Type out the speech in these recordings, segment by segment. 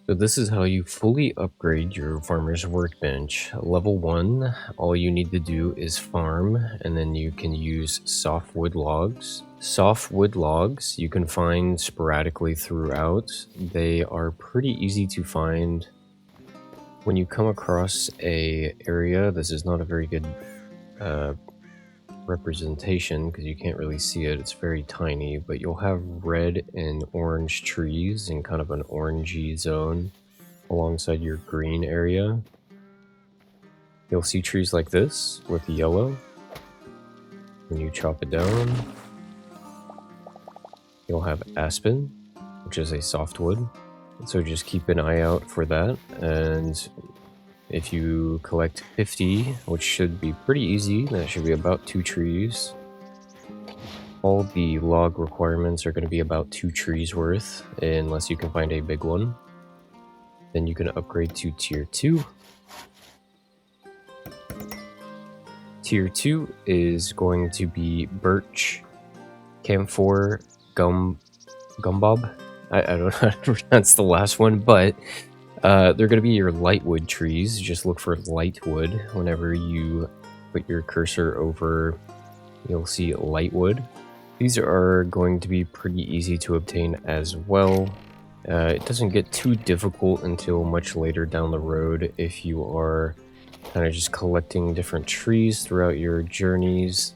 So this is how you fully upgrade your farmer's workbench. Level 1, all you need to do is farm, and then you can use softwood logs. Softwood logs you can find sporadically throughout. They are pretty easy to find. When you come across a area, this is not a very good representation because you can't really see it, it's very tiny, but you'll have red and orange trees in kind of an orangey zone alongside your green area. You'll see trees like this with yellow. When you chop it down, you'll have aspen, which is a softwood. So just keep an eye out for that. And if you collect 50, which should be pretty easy, that should be about 2 trees. All the log requirements are going to be about 2 trees worth, unless you can find a big one. Then you can upgrade to tier 2. Tier 2 is going to be birch, camphor, gumbob. I don't know how to pronounce the last one, but they're going to be your lightwood trees. Just look for lightwood whenever you put your cursor over. You'll see lightwood. These are going to be pretty easy to obtain as well. It doesn't get too difficult until much later down the road if you are kind of just collecting different trees throughout your journeys.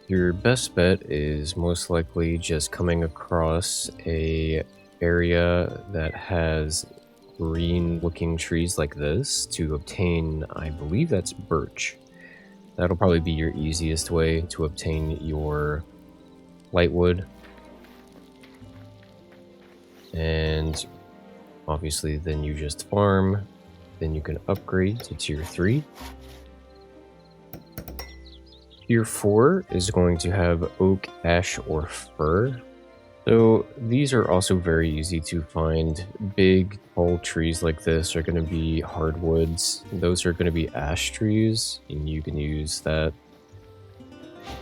Your best bet is most likely just coming across a area that has green looking trees like this to obtain, I believe that's birch. That'll probably be your easiest way to obtain your lightwood. And obviously then you just farm, then you can upgrade to tier 3. Tier 4 is going to have oak, ash, or fir. So these are also very easy to find. Big, tall trees like this are going to be hardwoods. Those are going to be ash trees, and you can use that.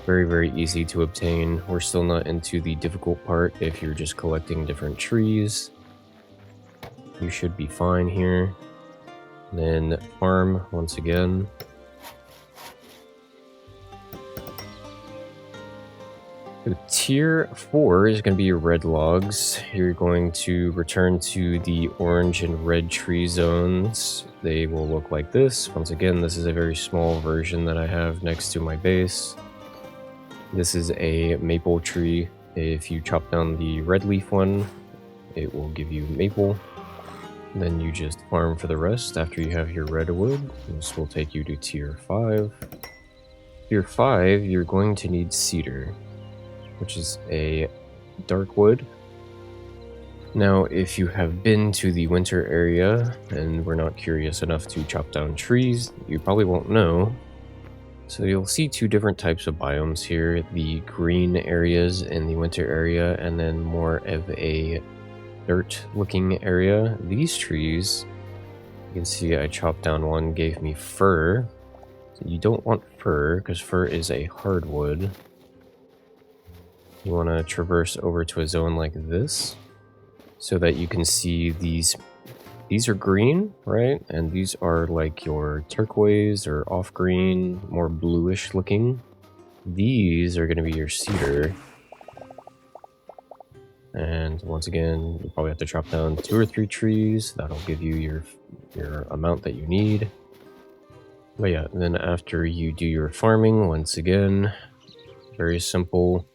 Very, very easy to obtain. We're still not into the difficult part. If you're just collecting different trees, you should be fine here. And then farm once again. So tier 4 is going to be your red logs. You're going to return to the orange and red tree zones. They will look like this. Once again, this is a very small version that I have next to my base. This is a maple tree. If you chop down the red leaf one, it will give you maple. And then you just farm for the rest after you have your redwood. This will take you to tier 5. Tier 5, you're going to need cedar, which is a dark wood. Now, if you have been to the winter area and were not curious enough to chop down trees, you probably won't know. So you'll see 2 different types of biomes here, the green areas in the winter area, and then more of a dirt looking area. These trees, you can see I chopped down one, gave me fir. So you don't want fir, because fir is a hardwood. You want to traverse over to a zone like this, so that you can see these are green, right? And these are like your turquoise or off green, more bluish looking. These are going to be your cedar. And once again, you probably have to chop down 2 or 3 trees. That'll give you your amount that you need. But yeah, and then after you do your farming, once again, very simple.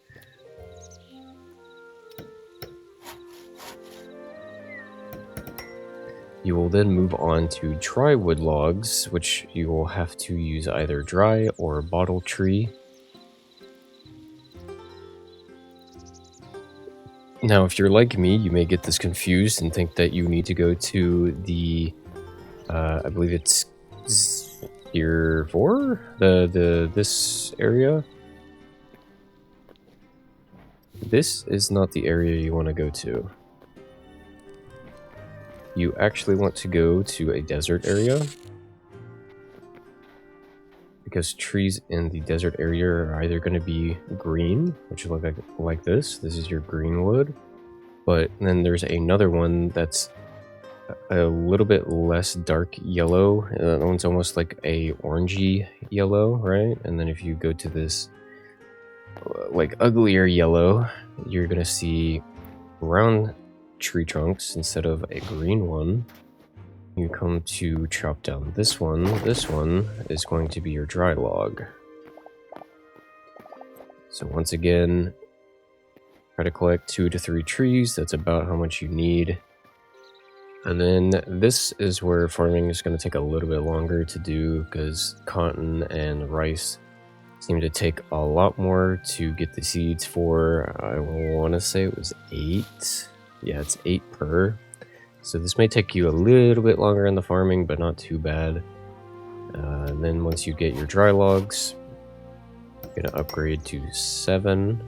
You will then move on to dry wood logs, which you will have to use either dry or bottle tree. Now, if you're like me, you may get this confused and think that you need to go to the, I believe it's tier 4, this area. This is not the area you want to go to. You actually want to go to a desert area, because trees in the desert area are either going to be green, which look like this. This is your green wood. But then there's another one that's a little bit less dark yellow. That one's almost like a orangey yellow, right? And then if you go to this like uglier yellow, you're gonna see brown tree trunks instead of a green one. You come to chop down this one. This one is going to be your dry log. So once again, try to collect 2 to 3 trees. That's about how much you need. And then this is where farming is going to take a little bit longer to do, because cotton and rice seem to take a lot more to get the seeds for. I want to say it was 8. Yeah, it's 8 per. So this may take you a little bit longer in the farming, but not too bad. And then once you get your dry logs, you're going to upgrade to 7.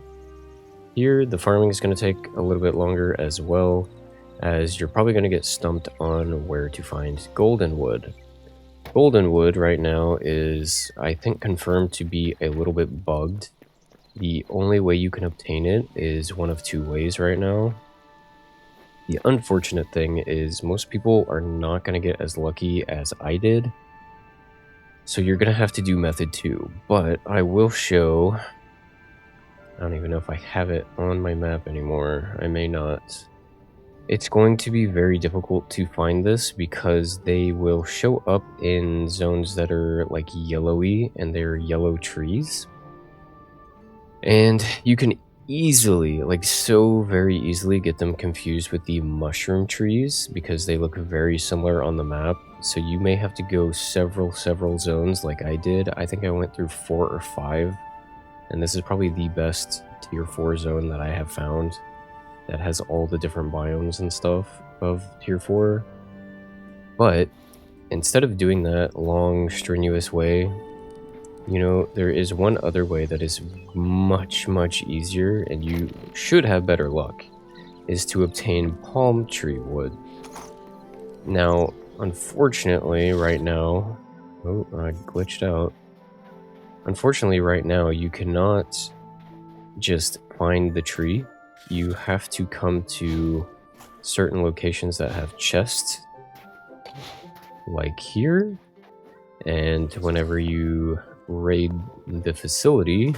Here, the farming is going to take a little bit longer as well, as you're probably going to get stumped on where to find golden wood. Golden wood right now is, I think, confirmed to be a little bit bugged. The only way you can obtain it is one of 2 ways right now. The unfortunate thing is most people are not going to get as lucky as I did. So you're going to have to do method 2. But I will show... I don't even know if I have it on my map anymore. I may not. It's going to be very difficult to find this because they will show up in zones that are like yellowy and they're yellow trees. And you can easily, like so very easily, get them confused with the mushroom trees because they look very similar on the map. So you may have to go several zones like I did. I think I went through 4 or 5. And this is probably the best tier 4 zone that I have found that has all the different biomes and stuff of tier 4. But instead of doing that long, strenuous way, you know, there is one other way that is much easier, and you should have better luck, is to obtain palm tree wood. Now, unfortunately, right now... Oh, I glitched out. Unfortunately, right now, you cannot just find the tree. You have to come to certain locations that have chests, like here. And whenever you raid the facility,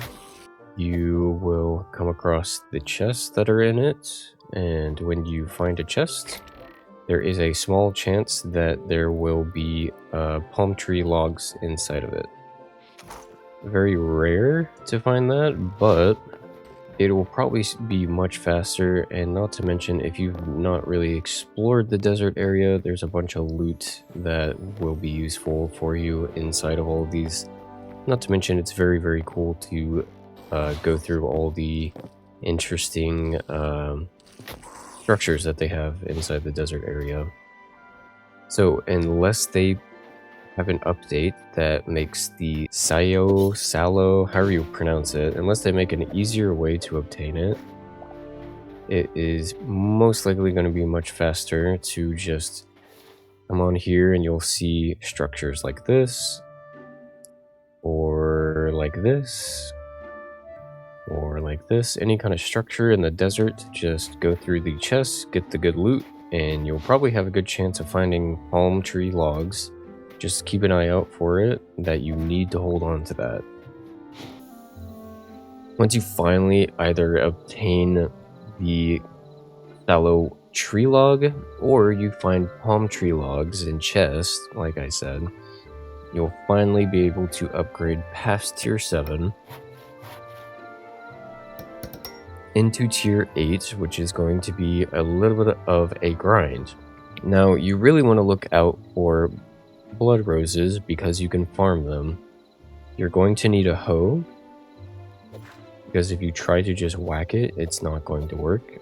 you will come across the chests that are in it. And when you find a chest, there is a small chance that there will be palm tree logs inside of it. Very rare to find that, but it will probably be much faster. And not to mention, if you've not really explored the desert area, there's a bunch of loot that will be useful for you inside of all of these. Not to mention, it's very cool to go through all the interesting structures that they have inside the desert area. So unless they have an update that makes the Salo, however you pronounce it, unless they make an easier way to obtain it, it is most likely going to be much faster to just come on here and you'll see structures like this, or like this, or like this. Any kind of structure in the desert, just go through the chests, get the good loot, and you'll probably have a good chance of finding palm tree logs. Just keep an eye out for it, that you need to hold on to that. Once you finally either obtain the fallow tree log, or you find palm tree logs in chests, like I said, you'll finally be able to upgrade past tier 7 into tier 8, which is going to be a little bit of a grind. Now, you really want to look out for blood roses because you can farm them. You're going to need a hoe, because if you try to just whack it, it's not going to work.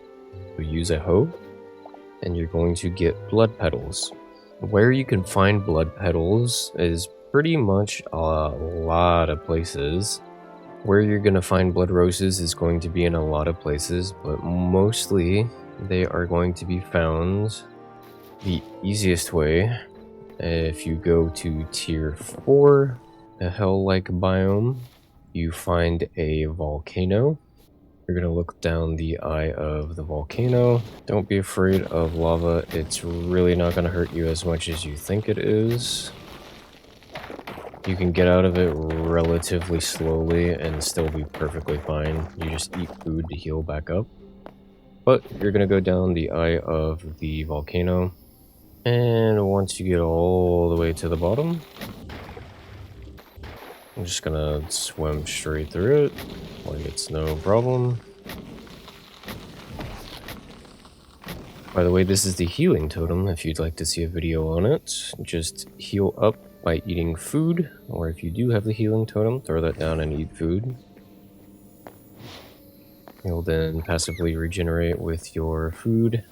So use a hoe, and you're going to get blood petals. Where you can find blood petals is pretty much a lot of places. Where you're going to find blood roses is going to be in a lot of places, but mostly they are going to be found the easiest way. If you go to tier 4, a hell-like biome, you find a volcano. You're going to look down the eye of the volcano. Don't be afraid of lava. It's really not going to hurt you as much as you think it is. You can get out of it relatively slowly and still be perfectly fine. You just eat food to heal back up. But you're going to go down the eye of the volcano. And once you get all the way to the bottom, I'm just going to swim straight through it. Like it's no problem. By the way, this is the healing totem. If you'd like to see a video on it, just heal up by eating food, or if you do have the healing totem, throw that down and eat food. You'll then passively regenerate with your food.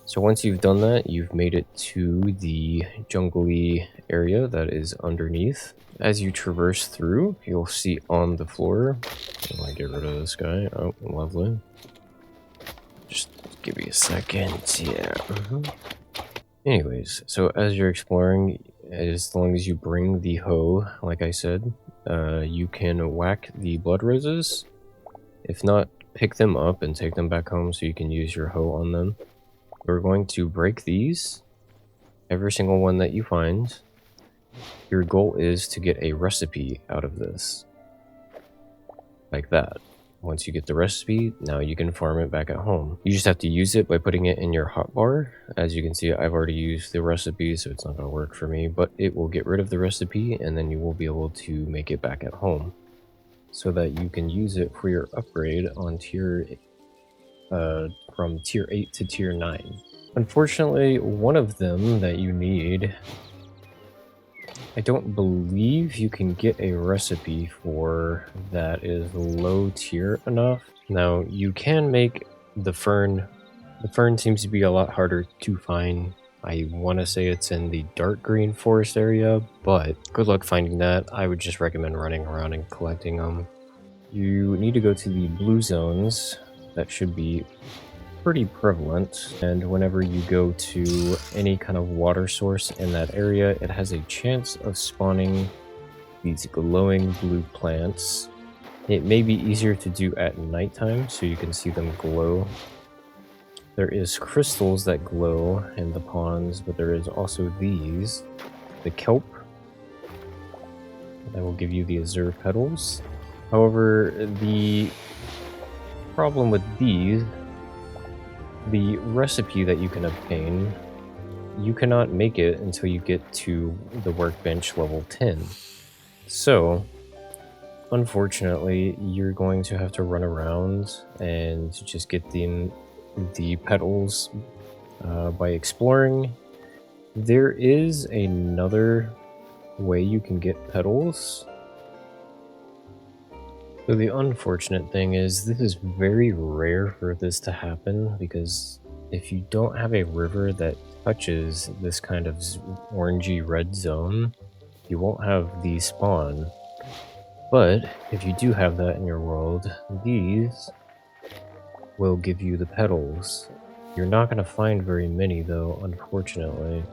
So once you've done that, you've made it to the jungly area that is underneath. As you traverse through, you'll see on the floor, I might get rid of this guy. Oh, lovely. Just give me a second. Yeah. Anyways, so as you're exploring, as long as you bring the hoe, like I said, you can whack the blood roses. If not, pick them up and take them back home so you can use your hoe on them. We're going to break these, every single one that you find. Your goal is to get a recipe out of this. Like that. Once you get the recipe, now you can farm it back at home. You just have to use it by putting it in your hotbar. As you can see, I've already used the recipe, so it's not going to work for me, but it will get rid of the recipe, and then you will be able to make it back at home so that you can use it for your upgrade on from tier 8 to tier 9. Unfortunately, one of them that you need, I don't believe you can get a recipe for that is low tier enough. Now, you can make the fern. The fern seems to be a lot harder to find. I want to say it's in the dark green forest area, but good luck finding that. I would just recommend running around and collecting them. You need to go to the blue zones. That should be pretty prevalent, and whenever you go to any kind of water source in that area, it has a chance of spawning these glowing blue plants. It may be easier to do at nighttime so you can see them glow. There is crystals that glow in the ponds, but there is also these, the kelp, that will give you the azure petals. However, the problem with these, the recipe that you can obtain, you cannot make it until you get to the workbench level 10. So, unfortunately, you're going to have to run around and just get the petals by exploring. There is another way you can get petals. So the unfortunate thing is this is very rare for this to happen, because if you don't have a river that touches this kind of orangey red zone, you won't have the spawn. But if you do have that in your world, these will give you the petals. You're not going to find very many though, unfortunately.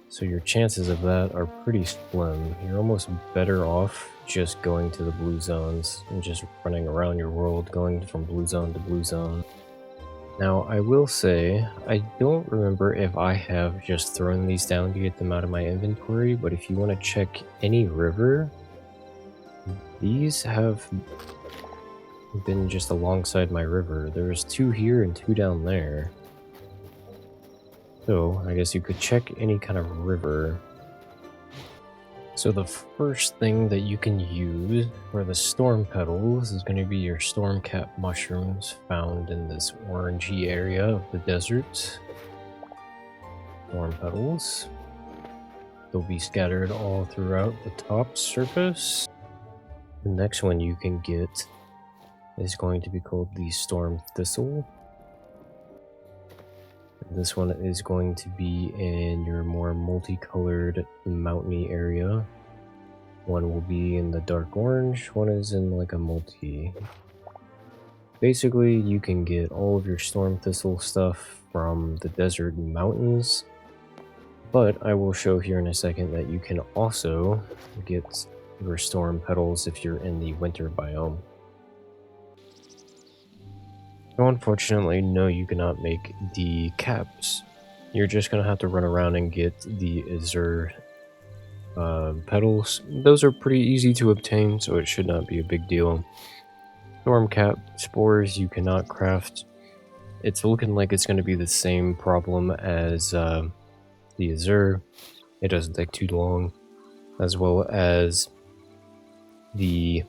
So your chances of that are pretty slim. You're almost better off just going to the blue zones and just running around your world, going from blue zone to blue zone. Now, I will say, I don't remember if I have just thrown these down to get them out of my inventory, but if you want to check any river, these have been just alongside my river. There's 2 here and 2 down there. So, I guess you could check any kind of river. So the first thing that you can use for the storm petals is going to be your storm cap mushrooms found in this orangey area of the desert. Storm petals. They'll be scattered all throughout the top surface. The next one you can get is going to be called the storm thistle. This one is going to be in your more multicolored mountainy area. One will be in the dark orange, one is in like a multi. Basically, you can get all of your storm thistle stuff from the desert mountains, but I will show here in a second that you can also get your storm petals if you're in the winter biome. So unfortunately, no, you cannot make the caps. You're just gonna have to run around and get the Azure petals. Those are pretty easy to obtain, so it should not be a big deal. Storm cap spores you cannot craft. It's looking like it's going to be the same problem as the Azure. It doesn't take too long, as well as the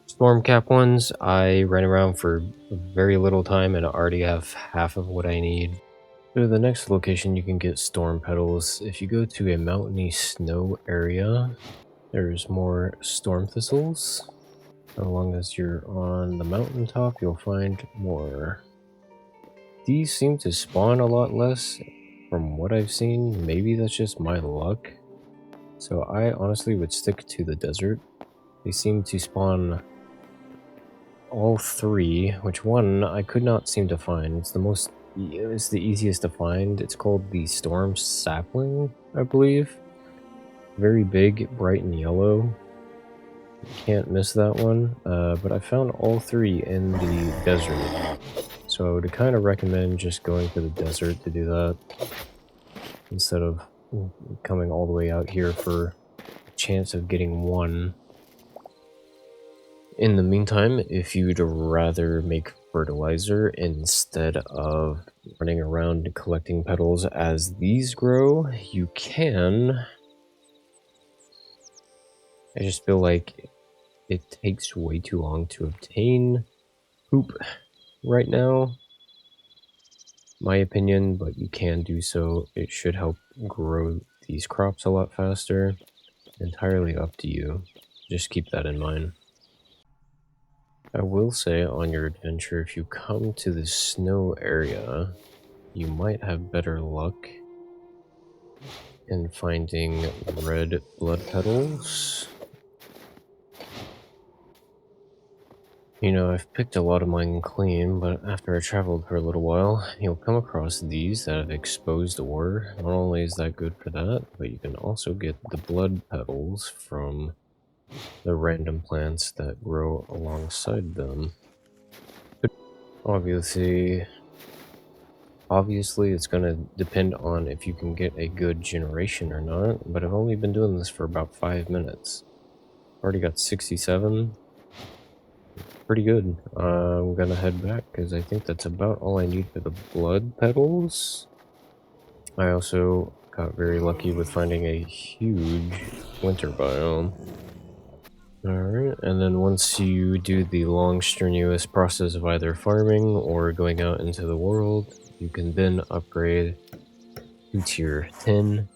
storm cap ones. I ran around for very little time and I already have half of what I need. So the next location you can get storm petals. If you go to a mountainy snow area, there's more storm thistles. As long as you're on the mountaintop, you'll find more. These seem to spawn a lot less from what I've seen. Maybe that's just my luck. So I honestly would stick to the desert. They seem to spawn all three, which one I could not seem to find. It's the easiest to find. It's called the storm sapling, I believe. Very big, bright and yellow. Can't miss that one. But I found all three in the desert. So I would kind of recommend just going to the desert to do that instead of coming all the way out here for a chance of getting one. In the meantime, if you'd rather make fertilizer instead of running around collecting petals as these grow, you can. I just feel like it takes way too long to obtain poop right now, my opinion, but you can do so. It should help grow these crops a lot faster. Entirely up to you. Just keep that in mind. I will say on your adventure, if you come to the snow area, you might have better luck in finding red blood petals. You know, I've picked a lot of mine clean, but after I traveled for a little while, you'll come across these that have exposed ore. Not only is that good for that, but you can also get the blood petals from the random plants that grow alongside them. Obviously, it's going to depend on if you can get a good generation or not, but I've only been doing this for about 5 minutes. Already got 67. Pretty good. I'm gonna head back because I think that's about all I need for the blood petals. I also got very lucky with finding a huge winter biome. Alright, and then once you do the long strenuous process of either farming or going out into the world, you can then upgrade to tier 10.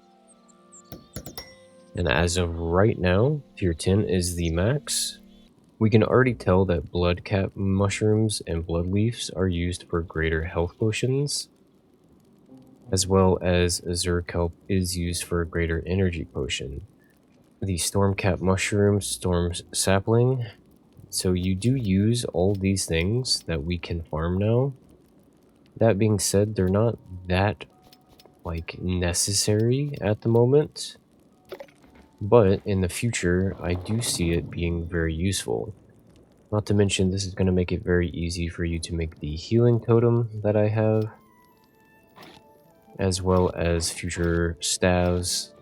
And as of right now, tier 10 is the max. We can already tell that blood cap mushrooms and blood leaves are used for greater health potions, as well as azure kelp is used for a greater energy potion. The storm cap mushroom, storm sapling, so you do use all these things that we can farm now. That being said, they're not that necessary at the moment, but in the future I do see it being very useful. Not to mention, this is going to make it very easy for you to make the healing totem that I have, as well as future staves.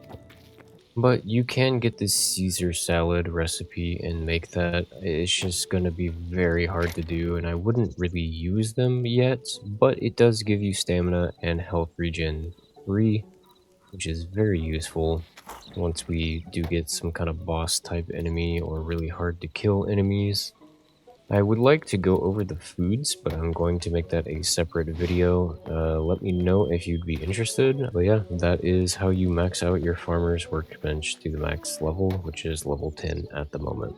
But you can get this Caesar salad recipe and make that. It's just going to be very hard to do, and I wouldn't really use them yet, but it does give you stamina and health regen 3, which is very useful once we do get some kind of boss type enemy or really hard to kill enemies. I would like to go over the foods, but I'm going to make that a separate video. Let me know if you'd be interested. But yeah, that is how you max out your farmer's workbench to the max level, which is level 10 at the moment.